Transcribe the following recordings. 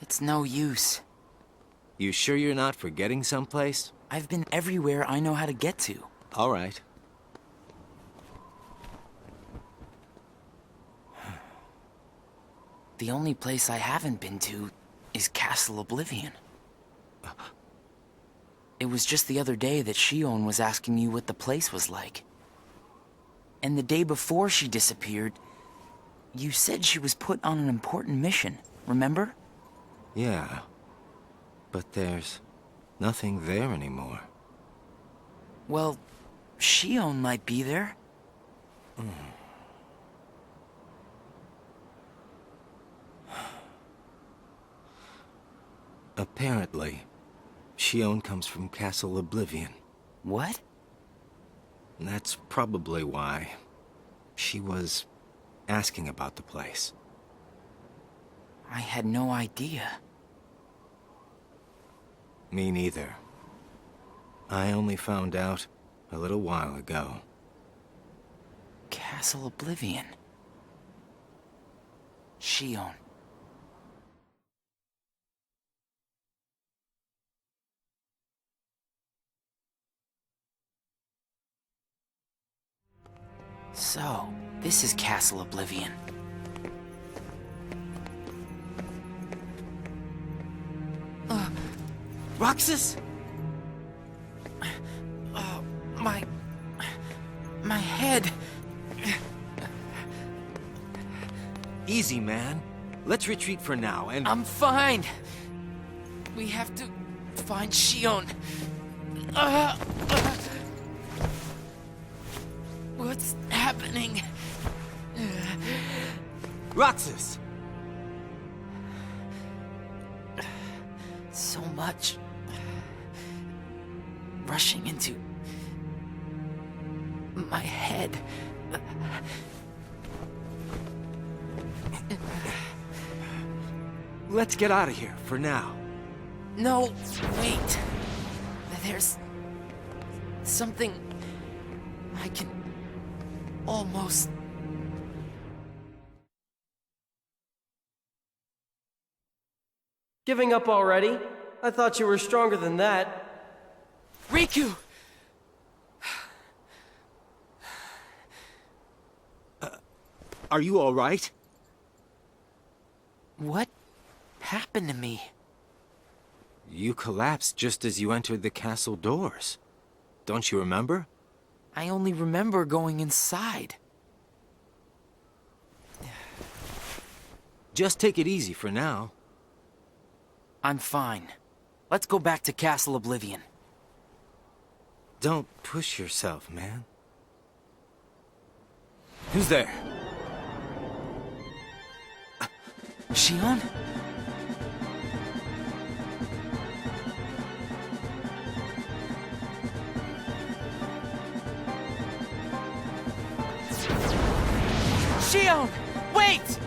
It's no use. You sure you're not forgetting someplace? I've been everywhere I know how to get to. All right. The only place I haven't been to is Castle Oblivion. It was just the other day that Shion was asking me what the place was like. And the day before she disappeared, you said she was put on an important mission, remember? Yeah. But there's nothing there anymore. Well, Shion might be there. Apparently, Shion comes from Castle Oblivion. What? That's probably why she was asking about the place. I had no idea. Me neither. I only found out a little while ago. Castle Oblivion. Shion. So, this is Castle Oblivion. Roxas? Oh, my head. Easy, man. Let's retreat for now and... I'm fine. We have to find Shion. What's happening? Roxas! So much rushing into my head. Let's get out of here for now. No, wait. There's something I can almost... Giving up already? I thought you were stronger than that. Riku! Are you all right? What happened to me? You collapsed just as you entered the castle doors. Don't you remember? I only remember going inside. Just take it easy for now. I'm fine. Let's go back to Castle Oblivion. Don't push yourself, man. Who's there? Shion? Shion! Wait!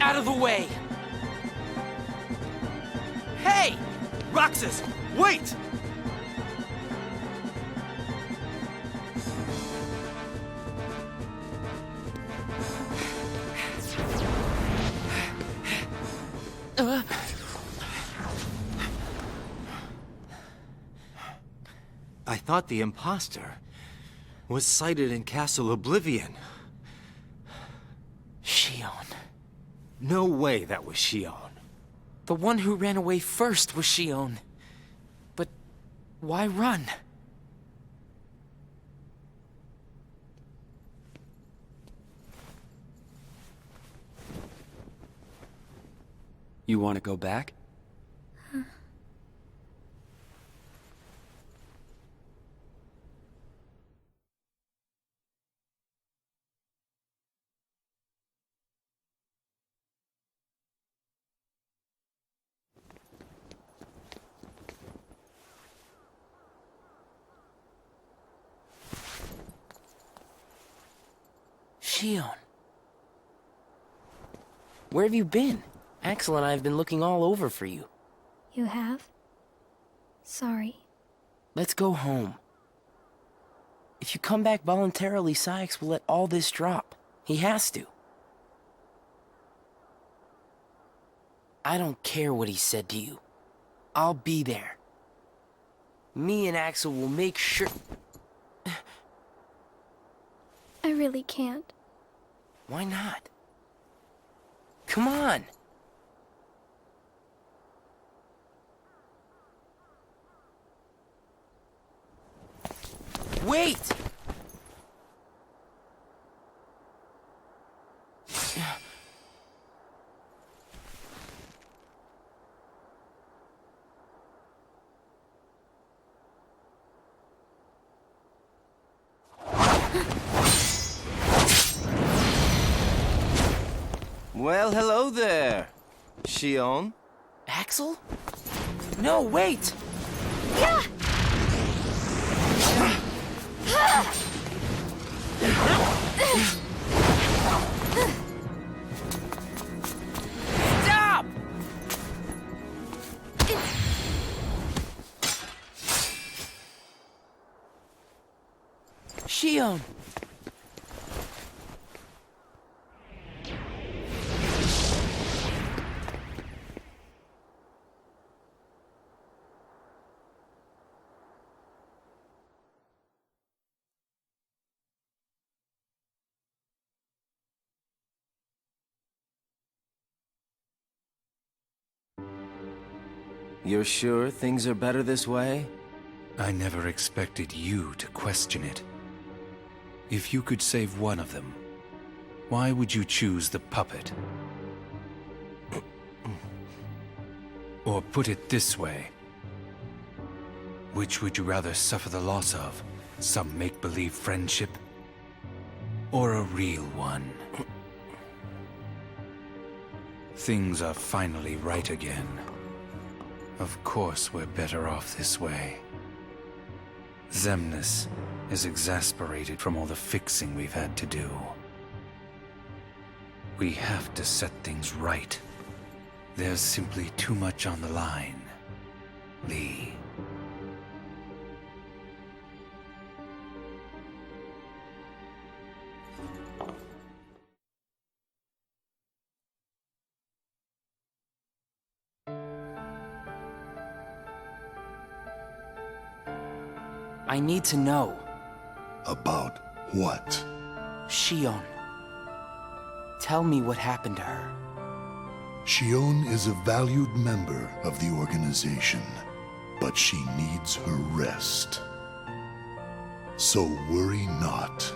Out of the way! Hey! Roxas, wait! I thought the imposter was sighted in Castle Oblivion. Shion. No way that was Shion. The one who ran away first was Shion. But why run? You want to go back? Shion. Where have you been? Axel and I have been looking all over for you. You have? Sorry. Let's go home. If you come back voluntarily, Sykes will let all this drop. He has to. I don't care what he said to you. I'll be there. Me and Axel will make sure... I really can't. Why not? Come on! Wait! Well, hello there, Shion. Axel? No, wait! Stop! Shion! You're sure things are better this way? I never expected you to question it. If you could save one of them, why would you choose the puppet? Or put it this way, which would you rather suffer the loss of? Some make-believe friendship? Or a real one? Things are finally right again. Of course we're better off this way. Xemnas is exasperated from all the fixing we've had to do. We have to set things right. There's simply too much on the line, Lee. I need to know. About what? Shion. Tell me what happened to her. Shion is a valued member of the organization, but she needs her rest. So worry not.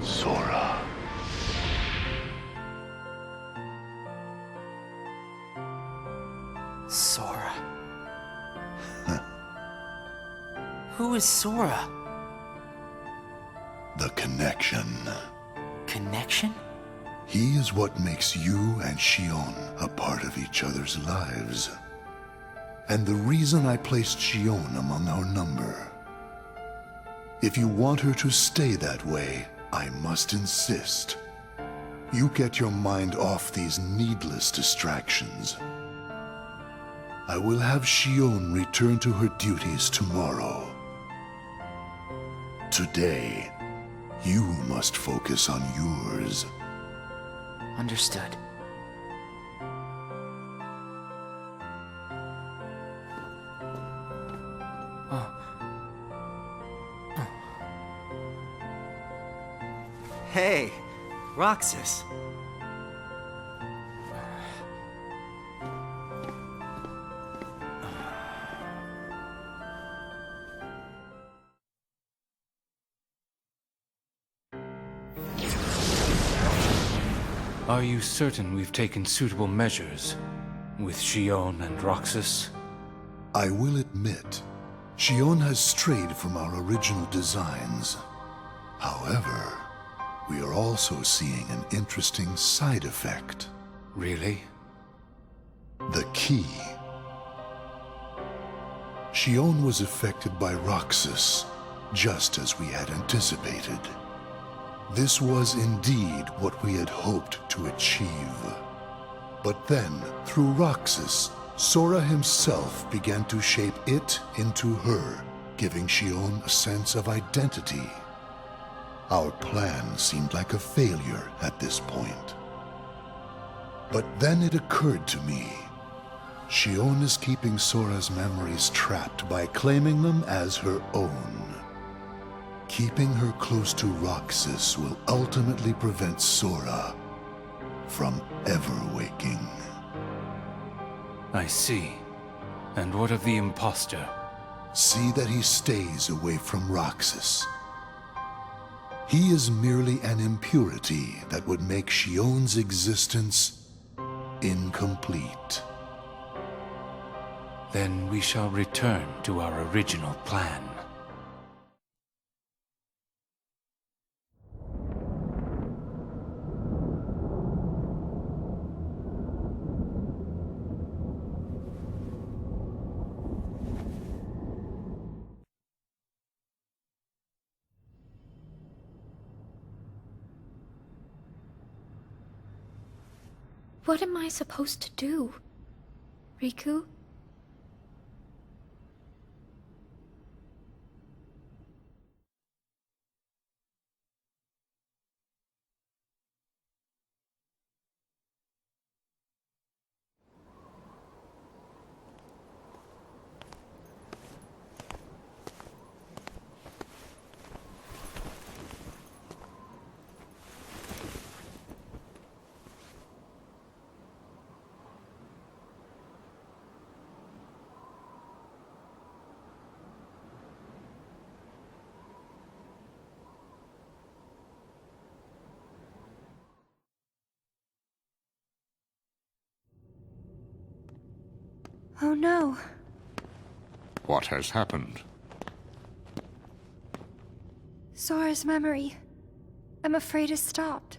Sora. Sora. Who is Sora? The connection. Connection? He is what makes you and Shion a part of each other's lives. And the reason I placed Shion among our number. If you want her to stay that way, I must insist. You get your mind off these needless distractions. I will have Shion return to her duties tomorrow. Today, you must focus on yours. Understood. Oh. Hey, Roxas. Are you certain we've taken suitable measures with Xion and Roxas? I will admit, Xion has strayed from our original designs. However, we are also seeing an interesting side effect. Really? The key. Xion was affected by Roxas, just as we had anticipated. This was indeed what we had hoped to achieve. But then, through Roxas, Sora himself began to shape it into her, giving Xion a sense of identity. Our plan seemed like a failure at this point. But then it occurred to me, Xion is keeping Sora's memories trapped by claiming them as her own. Keeping her close to Roxas will ultimately prevent Sora from ever waking. I see. And what of the imposter? See that he stays away from Roxas. He is merely an impurity that would make Xion's existence incomplete. Then we shall return to our original plan. What am I supposed to do? Riku? Oh no. What has happened? Sora's memory. I'm afraid it's stopped.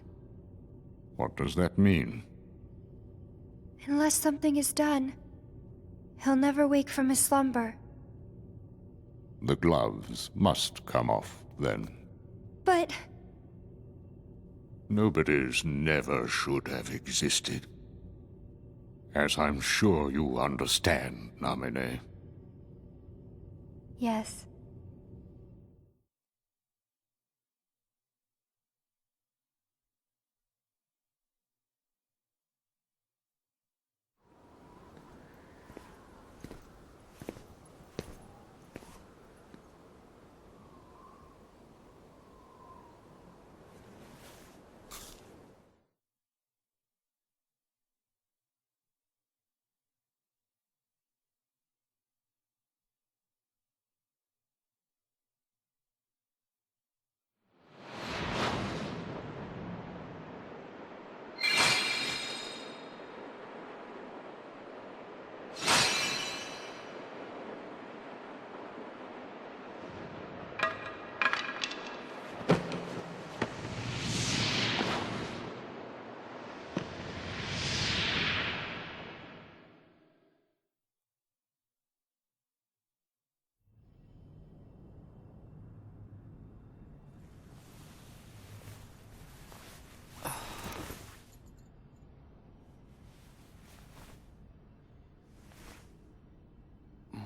What does that mean? Unless something is done, he'll never wake from his slumber. The gloves must come off, then. But... Nobody's never should have existed. As I'm sure you understand, Namine. yes.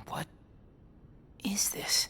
What is this?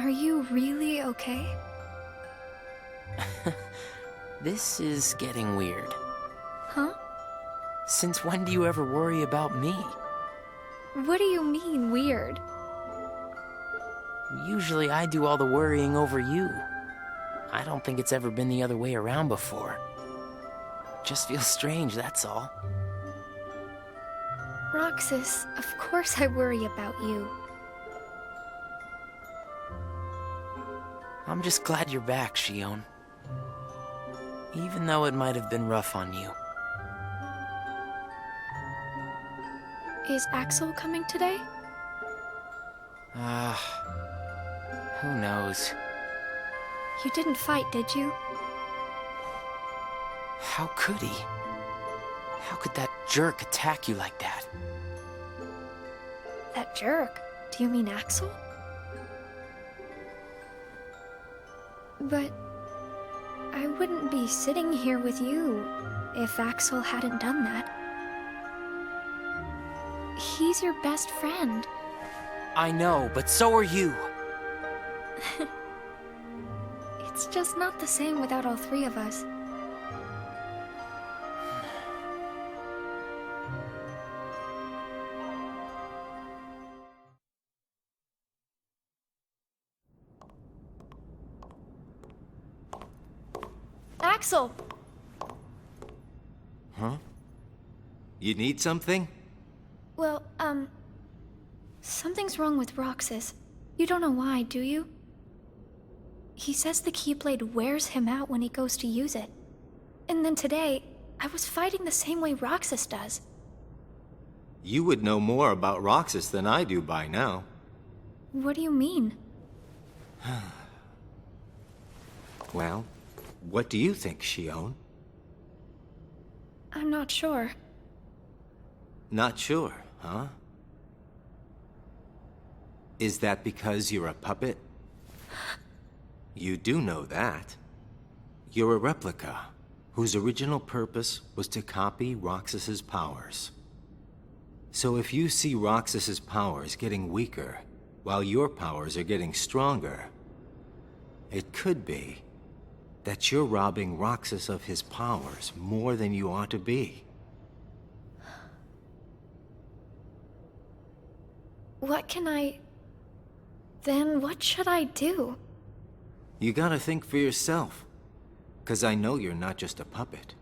Are you really okay? This is getting weird. Huh? Since when do you ever worry about me? What do you mean, weird? Usually I do all the worrying over you. I don't think it's ever been the other way around before. Just feels strange, that's all. Roxas, of course I worry about you. I'm just glad you're back, Shion. Even though it might have been rough on you. Is Axel coming today? Who knows? You didn't fight, did you? How could he? How could that jerk attack you like that? That jerk? Do you mean Axel? But I wouldn't be sitting here with you if Axel hadn't done that. He's your best friend. I know, but so are you. It's just not the same without all three of us. Axel! Huh? You need something? Well, something's wrong with Roxas. You don't know why, do you? He says the Keyblade wears him out when he goes to use it. And then today, I was fighting the same way Roxas does. You would know more about Roxas than I do by now. What do you mean? Well, what do you think, Shion? I'm not sure. Not sure, huh? Is that because you're a puppet? You do know that. You're a replica, whose original purpose was to copy Roxas's powers. So if you see Roxas's powers getting weaker, while your powers are getting stronger, it could be that you're robbing Roxas of his powers more than you ought to be. Then what should I do? You gotta think for yourself. 'Cause I know you're not just a puppet.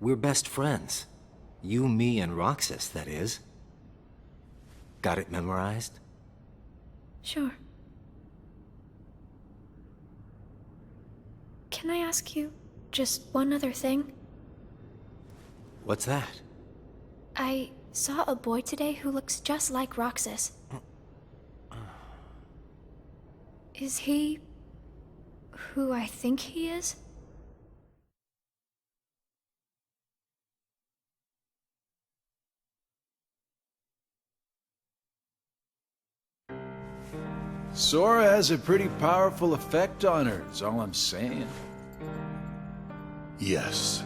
We're best friends. You, me, and Roxas, that is. Got it memorized? Sure. Can I ask you just one other thing? What's that? I saw a boy today who looks just like Roxas. Is he who I think he is? Sora has a pretty powerful effect on her, is all I'm saying. Yes,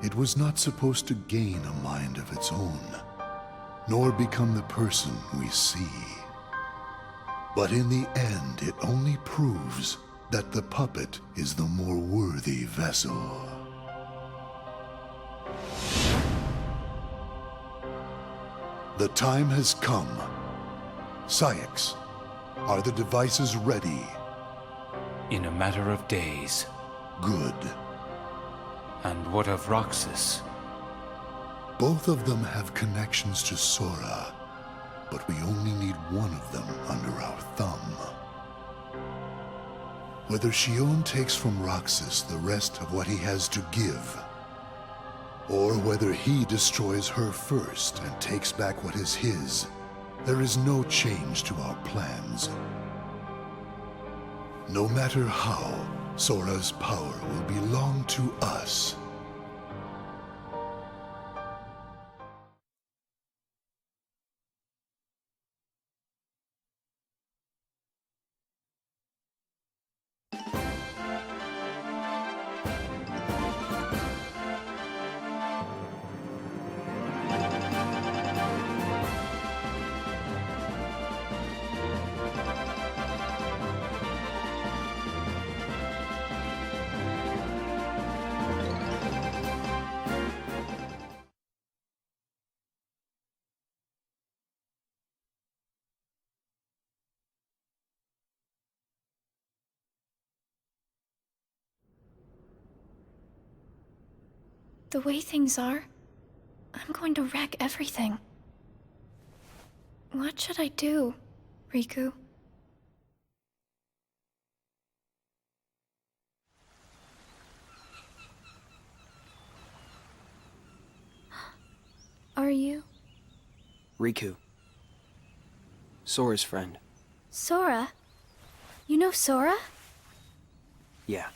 it was not supposed to gain a mind of its own, nor become the person we see. But in the end, it only proves that the puppet is the more worthy vessel. The time has come. Saïx, are the devices ready? In a matter of days. Good. And what of Roxas? Both of them have connections to Sora, but we only need one of them under our thumb. Whether Shion takes from Roxas the rest of what he has to give, or whether he destroys her first and takes back what is his, there is no change to our plans. No matter how, Sora's power will belong to us. The way things are, I'm going to wreck everything. What should I do, Riku? Are you? Riku. Sora's friend. Sora? You know Sora? Yeah.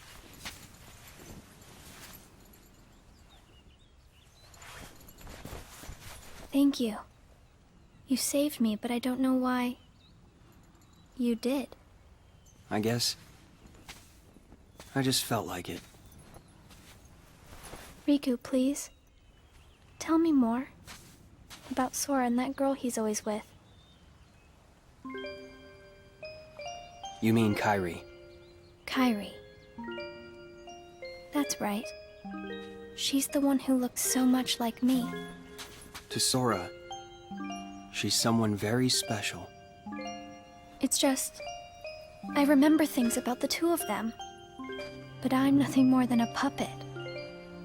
Thank you. You saved me, but I don't know why... you did. I guess. I just felt like it. Riku, please. Tell me more. About Sora and that girl he's always with. You mean Kairi? Kairi. That's right. She's the one who looks so much like me. To Sora, she's someone very special. It's just... I remember things about the two of them. But I'm nothing more than a puppet.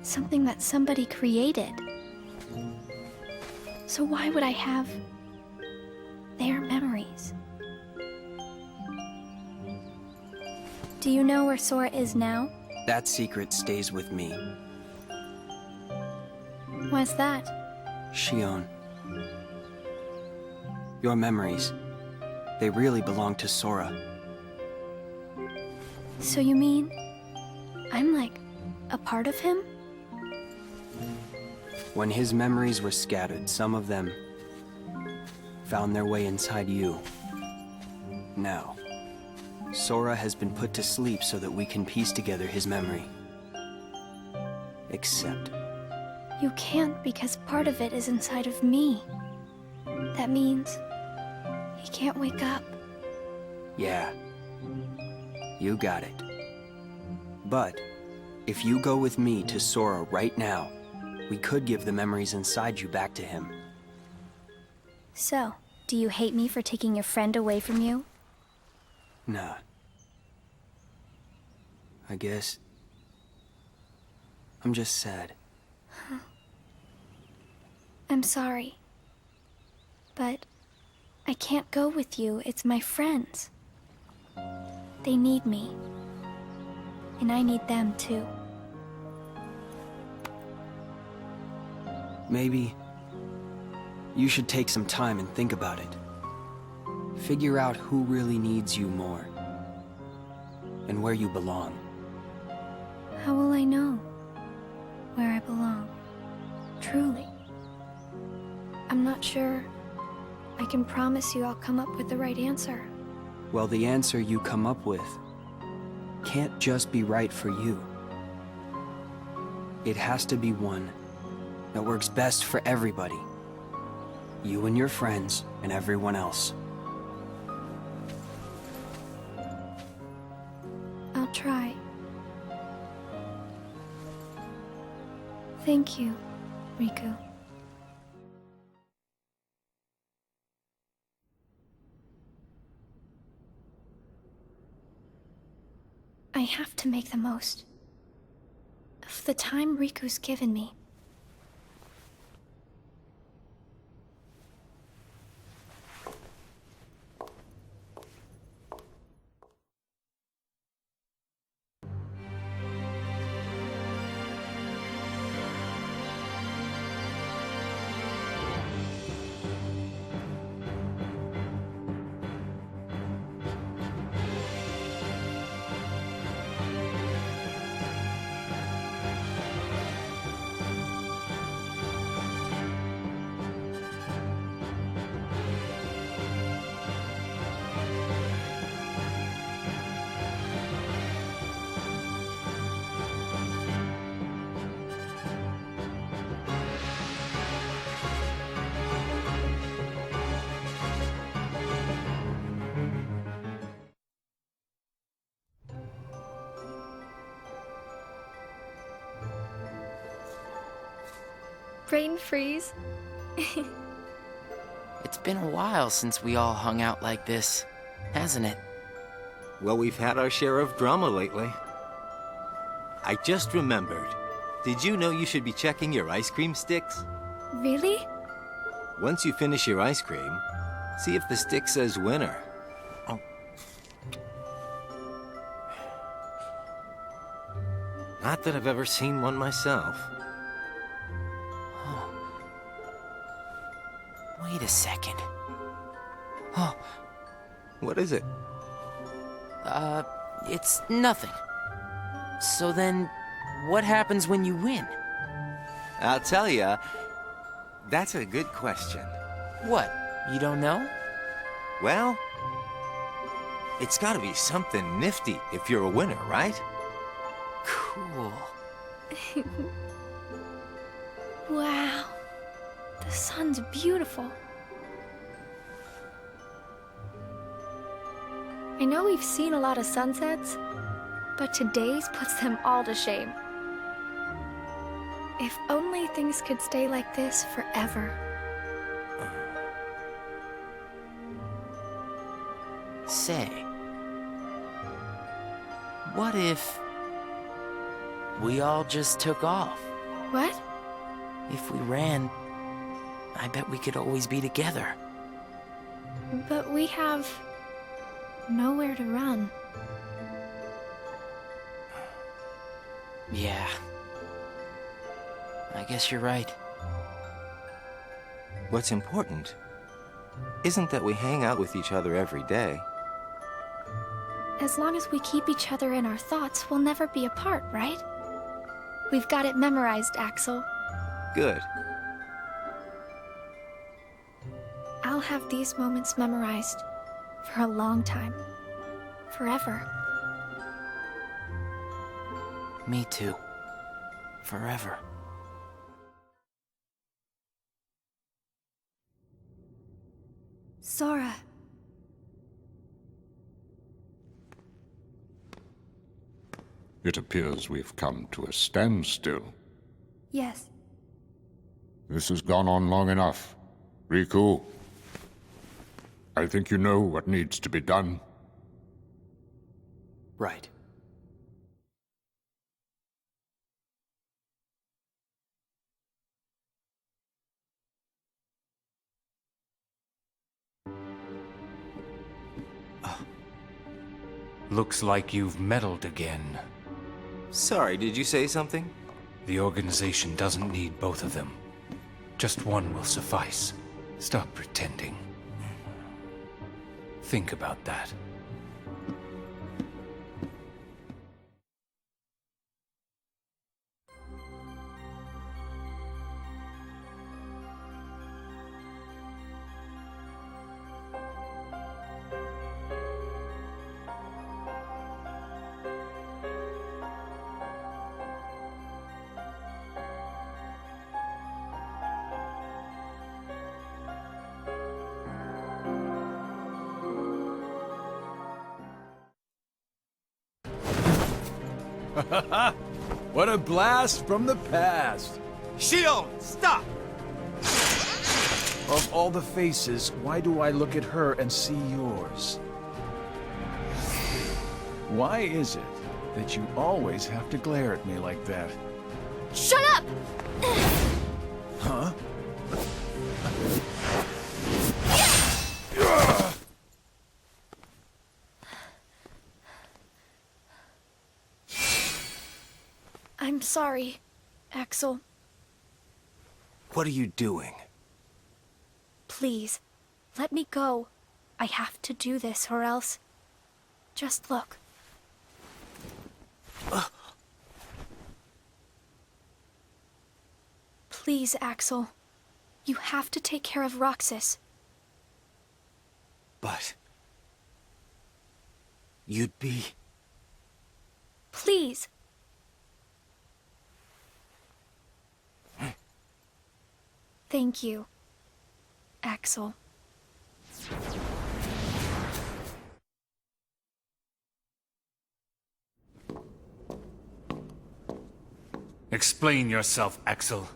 Something that somebody created. So why would I have... their memories? Do you know where Sora is now? That secret stays with me. Why's that? Shion. Your memories. They really belong to Sora. So you mean... I'm like... a part of him? When his memories were scattered, some of them found their way inside you. Now, Sora has been put to sleep so that we can piece together his memory. Except... You can't because part of it is inside of me. That means... he can't wake up. yeah. You got it. But, if you go with me to Sora right now, we could give the memories inside you back to him. So, do you hate me for taking your friend away from you? Nah. I guess... I'm just sad. I'm sorry. But... I can't go with you. It's my friends. They need me. And I need them too. Maybe... you should take some time and think about it. Figure out who really needs you more. And where you belong. How will I know where I belong? Truly. I'm not sure I can promise you I'll come up with the right answer. Well, the answer you come up with can't just be right for you. It has to be one that works best for everybody. You and your friends and everyone else. I'll try. Thank you, Riku. I have to make the most of the time Riku's given me. Brain freeze. It's been a while since we all hung out like this, hasn't it? Well, we've had our share of drama lately. I just remembered. Did you know you should be checking your ice cream sticks? Really? Once you finish your ice cream, see if the stick says winner. Oh. Not that I've ever seen one myself. Wait a second. What is it? It's nothing. So then, what happens when you win? I'll tell ya. That's a good question. What? You don't know? Well, it's gotta be something nifty if you're a winner, right? Cool. Wow. The sun's beautiful. I know we've seen a lot of sunsets, but today's puts them all to shame. If only things could stay like this forever. Say, what if we all just took off? What? If we ran, I bet we could always be together. But we have nowhere to run. Yeah. I guess you're right. What's important isn't that we hang out with each other every day. As long as we keep each other in our thoughts, we'll never be apart, right? We've got it memorized, Axel. Good. I'll have these moments memorized for a long time. Forever. Me too. Forever. Sora. It appears we've come to a standstill. Yes. This has gone on long enough. Riku, I think you know what needs to be done. Right. Looks like you've meddled again. Sorry, did you say something? The organization doesn't need both of them. Just one will suffice. Stop pretending. Think about that. What a blast from the past! Shion, stop! Of all the faces, why do I look at her and see yours? Why is it that you always have to glare at me like that? Shut up! Huh? I'm sorry, Axel. What are you doing? Please, let me go. I have to do this or else... Just look. Please, Axel. You have to take care of Roxas. But... you'd be... Please. Thank you, Axel. Explain yourself, Axel.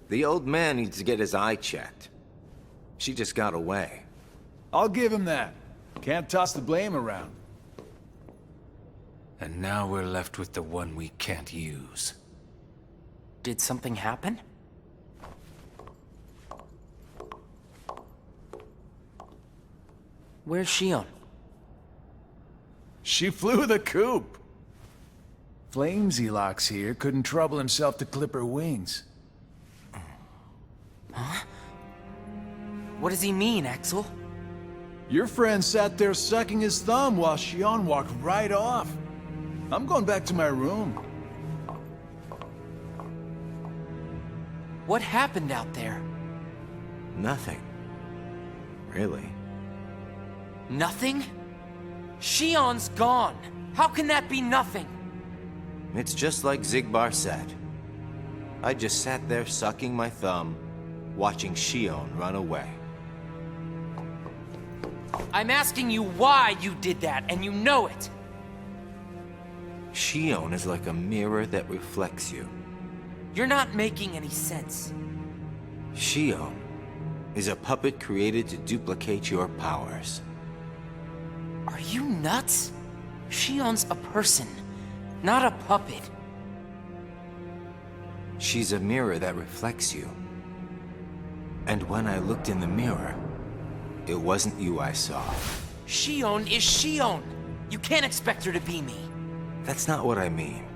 The old man needs to get his eye checked. She just got away. I'll give him that. Can't toss the blame around. And now we're left with the one we can't use. did something happen? Where's Shion? She flew the coop. Flamesy Locks here couldn't trouble himself to clip her wings. What does he mean, Axel? Your friend sat there sucking his thumb while Shion walked right off. I'm going back to my room. What happened out there? Nothing. Really. Nothing? Shion's gone. How can that be nothing? It's just like Zigbar said. I just sat there sucking my thumb, watching Shion run away. I'm asking you why you did that, and you know it. Shion is like a mirror that reflects you. You're not making any sense. Shion is a puppet created to duplicate your powers. Are you nuts? Shion's a person, not a puppet. She's a mirror that reflects you. And when I looked in the mirror, it wasn't you I saw. Shion is Shion. You can't expect her to be me. That's not what I mean.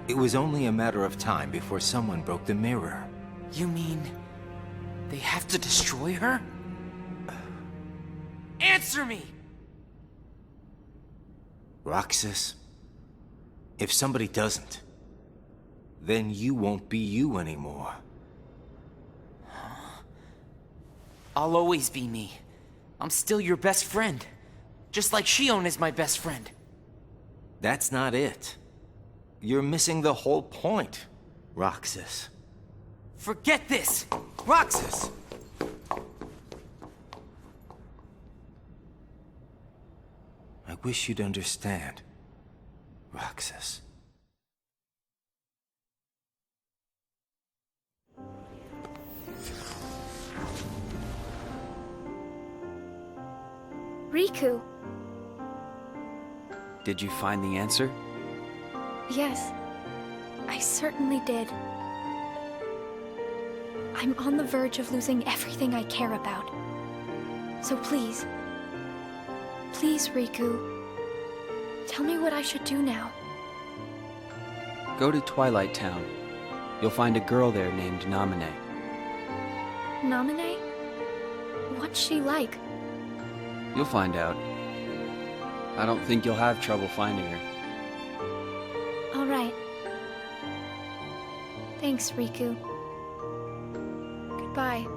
It was only a matter of time before someone broke the mirror. You mean they have to destroy her? Answer me! Roxas, if somebody doesn't, then you won't be you anymore. I'll always be me. I'm still your best friend. Just like Shion is my best friend. That's not it. You're missing the whole point, Roxas. Forget this! Roxas! I wish you'd understand, Roxas. Riku. Did you find the answer? Yes, I certainly did. I'm on the verge of losing everything I care about. So please, please, Riku, tell me what I should do now. Go to Twilight Town. You'll find a girl there named Namine. Namine? What's she like? You'll find out. I don't think you'll have trouble finding her. All right. Thanks, Riku. Goodbye.